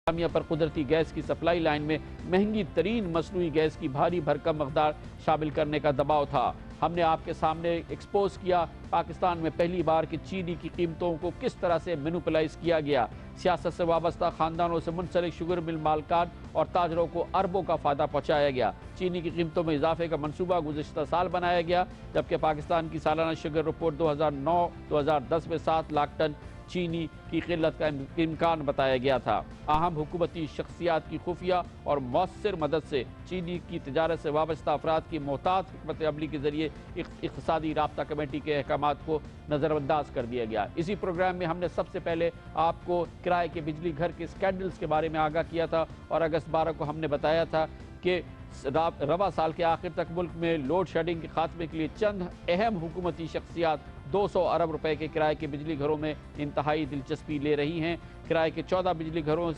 انتظامیہ پر قدرتی گیس کی سپلائی لائن میں مہنگی ترین مصنوعی گیس کی بھاری بھرکم مقدار شامل کرنے کا دباؤ تھا۔ ہم نے آپ کے سامنے ایکسپوز کیا پاکستان میں پہلی بار کہ چینی کی قیمتوں کو کس طرح سے مینوپلائز کیا گیا۔ سیاست سے وابستہ خاندانوں سے منسلک شوگر مل مالکان اور تاجروں کو اربوں کا فائدہ پہنچایا گیا۔ چینی کی قیمتوں میں اضافے کا منصوبہ گزشتہ سال بنایا گیا، جبکہ پاکستان کی سالانہ شوگر رپورٹ 2009-2010 میں 7 لاکھ ٹن چینی کی قلت کا امکان بتایا گیا تھا۔ اہم حکومتی شخصیات کی خفیہ اور مؤثر مدد سے چینی کی تجارت سے وابستہ افراد کی محتاط حکمت عملی کے ذریعے اقتصادی رابطہ کمیٹی کے احکامات کو نظر انداز کر دیا گیا۔ اسی پروگرام میں ہم نے سب سے پہلے آپ کو کرائے کے بجلی گھر کے اسکینڈلز کے بارے میں آگاہ کیا تھا، اور اگست 12 کو ہم نے بتایا تھا کہ رواں سال کے آخر تک ملک میں لوڈ شیڈنگ کے خاتمے کے لیے چند اہم حکومتی شخصیات 200 ارب روپے کے کرائے کے بجلی گھروں میں انتہائی دلچسپی لے رہی ہیں۔ کرائے کے 14 بجلی گھروں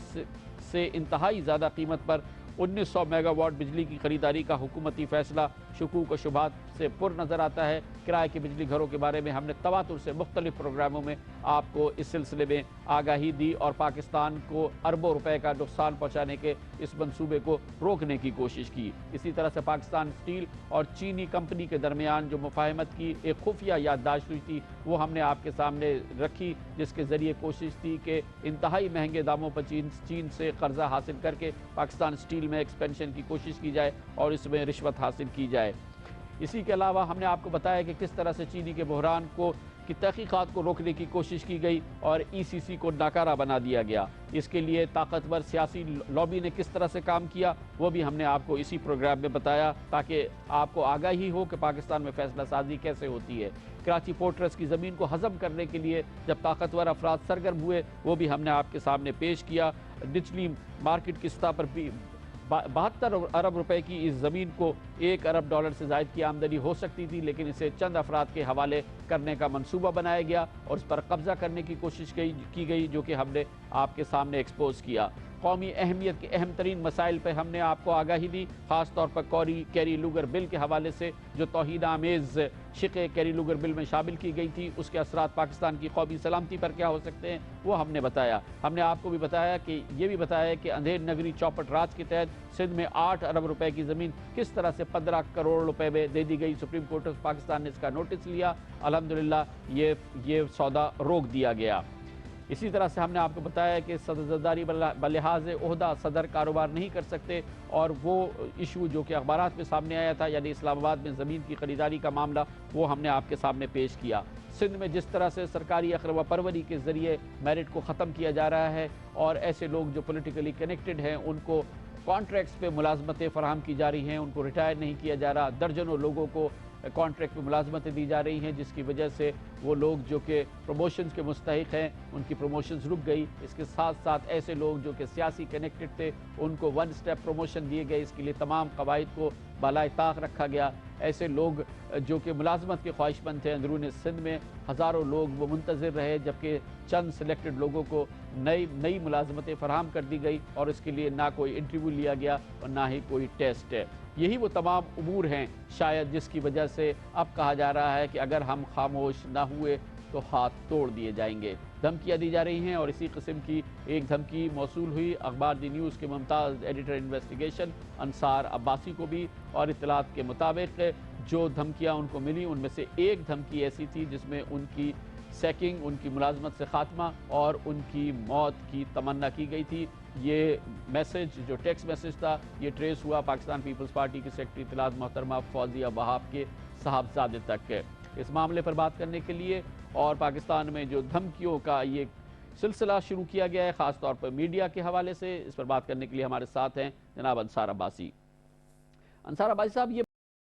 سے انتہائی زیادہ قیمت پر 1900 میگا واٹ بجلی کی خریداری کا حکومتی فیصلہ شکوک و شبہات سے پر نظر آتا ہے۔ کرائے کے بجلی گھروں کے بارے میں ہم نے تواتر سے مختلف پروگراموں میں آپ کو اس سلسلے میں آگاہی دی اور پاکستان کو اربوں روپے کا نقصان پہنچانے کے اس منصوبے کو روکنے کی کوشش کی۔ اسی طرح سے پاکستان اسٹیل اور چینی کمپنی کے درمیان جو مفاہمت کی ایک خفیہ یادداشت ہوئی تھی، وہ ہم نے آپ کے سامنے رکھی، جس کے ذریعے کوشش تھی کہ انتہائی مہنگے داموں پر چین سے قرضہ حاصل کر کے پاکستان اسٹیل میں ایکسپینشن کی کوشش کی جائے اور اس میں رشوت حاصل کی جائے۔ اسی کے علاوہ ہم نے آپ کو بتایا کہ کس طرح سے چینی کے بحران کی تحقیقات کو روکنے کی کوشش کی گئی اور ای سی سی کو ناکارہ بنا دیا گیا۔ اس کے لیے طاقتور سیاسی لابی نے کس طرح سے کام کیا، وہ بھی ہم نے آپ کو اسی پروگرام میں بتایا، تاکہ آپ کو آگاہی ہو کہ پاکستان میں فیصلہ سازی کیسے ہوتی ہے۔ کراچی پورٹ ٹرسٹ کی زمین کو ہضم کرنے کے لیے جب طاقتور افراد سرگرم ہوئے، وہ بھی ہم نے آپ کے سامنے پیش کیا۔ نچلی مارکیٹ کی سطح پر 72 ارب روپے کی اس زمین کو $1 ارب سے زائد کی آمدنی ہو سکتی تھی، لیکن اسے چند افراد کے حوالے کرنے کا منصوبہ بنایا گیا اور اس پر قبضہ کرنے کی کوشش کی گئی، جو کہ ہم نے آپ کے سامنے ایکسپوز کیا۔ قومی اہمیت کے اہم ترین مسائل پہ ہم نے آپ کو آگاہی دی، خاص طور پر کیری لوگر بل کے حوالے سے جو توہین آمیز شقیں کیری لوگر بل میں شامل کی گئی تھی، اس کے اثرات پاکستان کی قومی سلامتی پر کیا ہو سکتے ہیں، وہ ہم نے بتایا۔ ہم نے آپ کو بھی بتایا کہ یہ بھی بتایا کہ اندھیر نگری چوپٹ راج کے تحت سندھ میں 8 ارب روپے کی زمین کس طرح سے 15 کروڑ روپے میں دے دی گئی۔ سپریم کورٹ آف پاکستان نے اس کا نوٹس لیا، الحمدللہ یہ سودا روک دیا گیا۔ اسی طرح سے ہم نے آپ کو بتایا کہ صدر زرداری بلحاظ عہدہ صدر کاروبار نہیں کر سکتے، اور وہ ایشو جو کہ اخبارات میں سامنے آیا تھا، یعنی اسلام آباد میں زمین کی خریداری کا معاملہ، وہ ہم نے آپ کے سامنے پیش کیا۔ سندھ میں جس طرح سے سرکاری اقربا پروری کے ذریعے میرٹ کو ختم کیا جا رہا ہے اور ایسے لوگ جو پولیٹیکلی کنیکٹڈ ہیں ان کو کانٹریکٹس پہ ملازمتیں فراہم کی جا رہی ہیں، ان کو ریٹائر نہیں کیا جا رہا، درجنوں لوگوں کو کانٹریکٹ پہ ملازمتیں دی جا رہی ہیں، جس کی وجہ سے وہ لوگ جو کہ پروموشنز کے مستحق ہیں ان کی پروموشنز رک گئی۔ اس کے ساتھ ساتھ ایسے لوگ جو کہ سیاسی کنیکٹڈ تھے ان کو 1 سٹیپ پروموشن دیے گئے، اس کے لیے تمام قواعد کو بالائے طاق رکھا گیا۔ ایسے لوگ جو کہ ملازمت کے خواہش مند تھے اندرون سندھ میں، ہزاروں لوگ وہ منتظر رہے جبکہ چند سلیکٹڈ لوگوں کو نئی ملازمتیں فراہم کر دی گئی، اور اس کے لیے نہ کوئی انٹرویو لیا گیا اور نہ ہی کوئی ٹیسٹ ہے۔ یہی وہ تمام امور ہیں شاید جس کی وجہ سے اب کہا جا رہا ہے کہ اگر ہم خاموش نہ ہوئے تو ہاتھ توڑ دیے جائیں گے۔ دھمکیاں دی جا رہی ہیں، اور اسی قسم کی ایک دھمکی موصول ہوئی اخبار دی نیوز کے ممتاز ایڈیٹر انویسٹیگیشن انصار عباسی کو بھی، اور اطلاعات کے مطابق جو دھمکیاں ان کو ملی ان میں سے ایک دھمکی ایسی تھی جس میں ان کی سیکنگ، ان کی ملازمت سے خاتمہ اور ان کی موت کی تمنا کی گئی تھی۔ یہ میسج جو ٹیکسٹ میسج تھا یہ ٹریس ہوا پاکستان پیپلز پارٹی کی سیکرٹری اطلاعات محترمہ فوزیہ وہاب کے صاحبزادے تک۔ اس معاملے پر بات کرنے کے لیے اور پاکستان میں جو دھمکیوں کا یہ سلسلہ شروع کیا گیا ہے خاص طور پر میڈیا کے حوالے سے، اس پر بات کرنے کے لیے ہمارے ساتھ ہیں جناب انصار عباسی۔ انصار عباسی صاحب، یہ